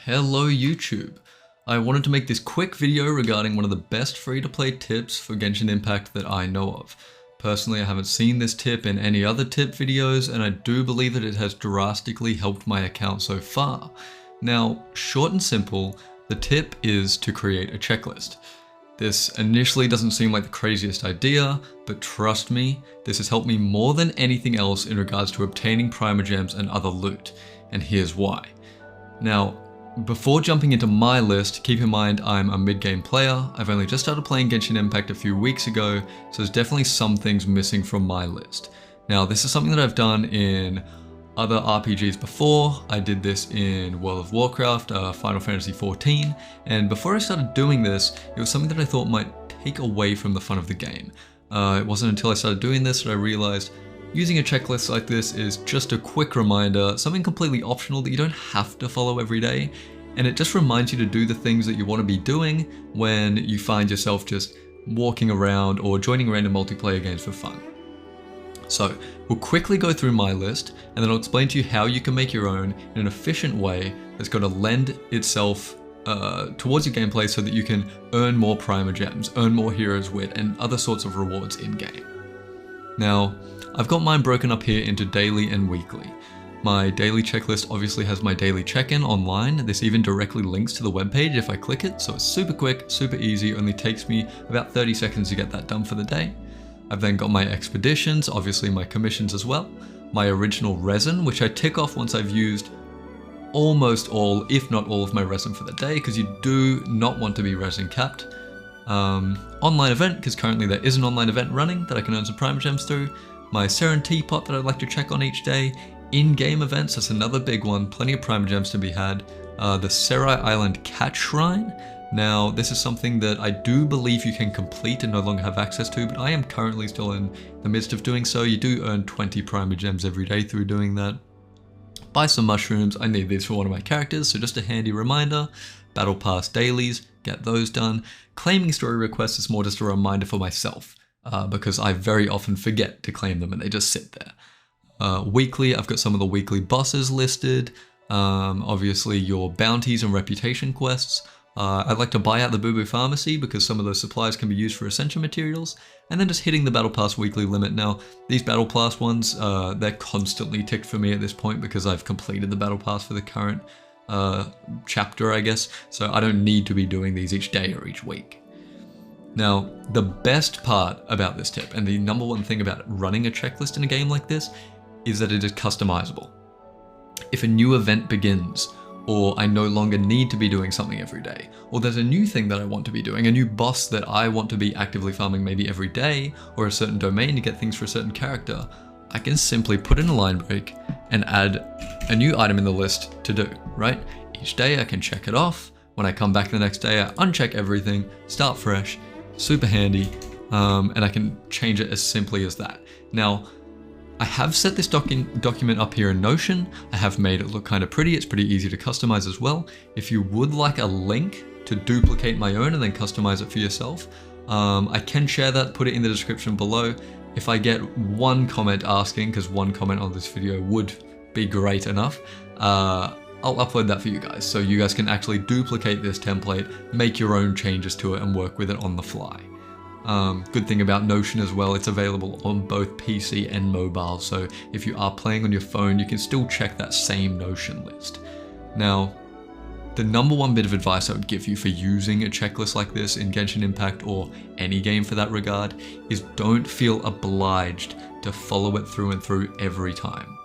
Hello YouTube! I wanted to make this quick video regarding one of the best free-to-play tips for Genshin Impact that I know of. Personally, I haven't seen this tip in any other tip videos, and I do believe that it has drastically helped my account so far. Now, short and simple, the tip is to create a checklist. This initially doesn't seem like the craziest idea, but trust me, this has helped me more than anything else in regards to obtaining Primogems and other loot, and here's why. Now, before jumping into my list, keep in mind I'm a mid-game player. I've only just started playing Genshin Impact a few weeks ago, so there's definitely some things missing from my list. Now, this is something that I've done in other RPGs before. I did this in World of Warcraft, Final Fantasy XIV, and before I started doing this, it was something that I thought might take away from the fun of the game. It wasn't until I started doing this that I realized using a checklist like this is just a quick reminder, something completely optional that you don't have to follow every day, and it just reminds you to do the things that you want to be doing when you find yourself just walking around or joining random multiplayer games for fun. So we'll quickly go through my list, and then I'll explain to you how you can make your own in an efficient way that's going to lend itself towards your gameplay so that you can earn more Primogems, earn more Hero's Wit, and other sorts of rewards in-game. Now, I've got mine broken up here into daily and weekly. My daily checklist obviously has my daily check-in online. This even directly links to the webpage if I click it, so it's super quick, super easy, only takes me about 30 seconds to get that done for the day. I've then got my expeditions, obviously my commissions as well, my original resin, which I tick off once I've used almost all, if not all of my resin for the day, because you do not want to be resin capped. Online event, because currently there is an online event running that I can earn some Primogems through. My Seren teapot that I'd like to check on each day. In-game events, that's another big one, plenty of Primogems to be had. The Serai Island Cat Shrine. Now, this is something that I do believe you can complete and no longer have access to, but I am currently still in the midst of doing so. You do earn 20 Primogems every day through doing that. Buy some mushrooms, I need these for one of my characters, so just a handy reminder. Battle Pass dailies, get those done. Claiming story requests is more just a reminder for myself, because I very often forget to claim them and they just sit there. Weekly, I've got some of the weekly bosses listed. Obviously your bounties and reputation quests. I'd like to buy out the Boo Boo Pharmacy because some of those supplies can be used for essential materials, and then just hitting the Battle Pass weekly limit. Now, these Battle Pass ones, they're constantly ticked for me at this point because I've completed the Battle Pass for the current chapter, I guess, so I don't need to be doing these each day or each week. Now, the best part about this tip, and the number one thing about running a checklist in a game like this, is that it is customizable. If a new event begins, or I no longer need to be doing something every day, or there's a new thing that I want to be doing, a new boss that I want to be actively farming maybe every day, or a certain domain to get things for a certain character, I can simply put in a line break and add a new item in the list to do, right? Each day I can check it off. When I come back the next day, I uncheck everything, start fresh, super handy, and I can change it as simply as that. Now, I have set this document up here in Notion. I have made it look kind of pretty. It's pretty easy to customize as well. If you would like a link to duplicate my own and then customize it for yourself, I can share that, put it in the description below. If I get one comment asking, because one comment on this video would be great enough, I'll upload that for you guys. So you guys can actually duplicate this template, make your own changes to it and work with it on the fly. Good thing about Notion as well, it's available on both PC and mobile, so if you are playing on your phone, you can still check that same Notion list. Now, the number one bit of advice I would give you for using a checklist like this in Genshin Impact, or any game for that regard, is don't feel obliged to follow it through and through every time.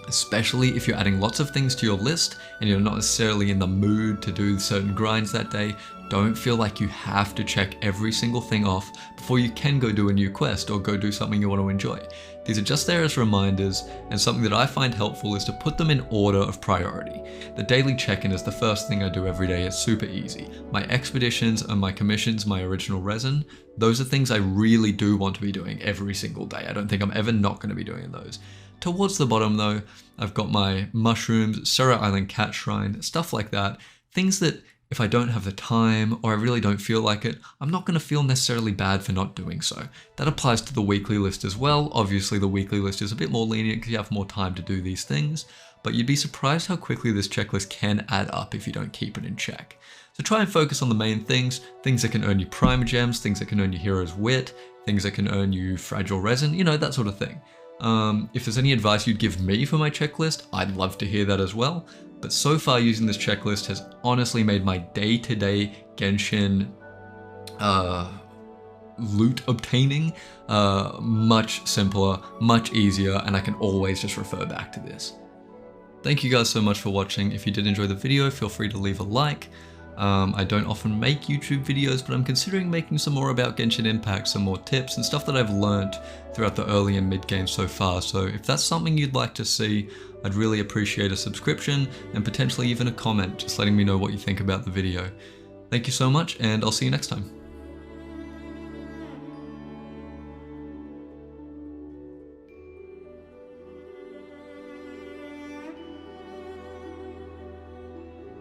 Especially if you're adding lots of things to your list and you're not necessarily in the mood to do certain grinds that day. Don't feel like you have to check every single thing off before you can go do a new quest or go do something you want to enjoy. These are just there as reminders, and something that I find helpful is to put them in order of priority. The daily check-in is the first thing I do every day. It's super easy. My expeditions and my commissions, my original resin, those are things I really do want to be doing every single day. I don't think I'm ever not going to be doing those. Towards the bottom though, I've got my mushrooms, Serai Island Cat Shrine, stuff like that. Things that if I don't have the time or I really don't feel like it, I'm not going to feel necessarily bad for not doing so. That applies to the weekly list as well. Obviously the weekly list is a bit more lenient because you have more time to do these things, but you'd be surprised how quickly this checklist can add up if you don't keep it in check. So try and focus on the main things that can earn you primer gems, things that can earn you hero's wit, things that can earn you fragile resin, you know, that sort of thing. If there's any advice you'd give me for my checklist, I'd love to hear that as well. But so far using this checklist has honestly made my day-to-day Genshin loot obtaining much simpler, much easier, and I can always just refer back to this. Thank you guys so much for watching. If you did enjoy the video, feel free to leave a like. I don't often make YouTube videos, but I'm considering making some more about Genshin Impact, some more tips and stuff that I've learned throughout the early and mid game so far. So if that's something you'd like to see, I'd really appreciate a subscription and potentially even a comment, just letting me know what you think about the video. Thank you so much, and I'll see you next time.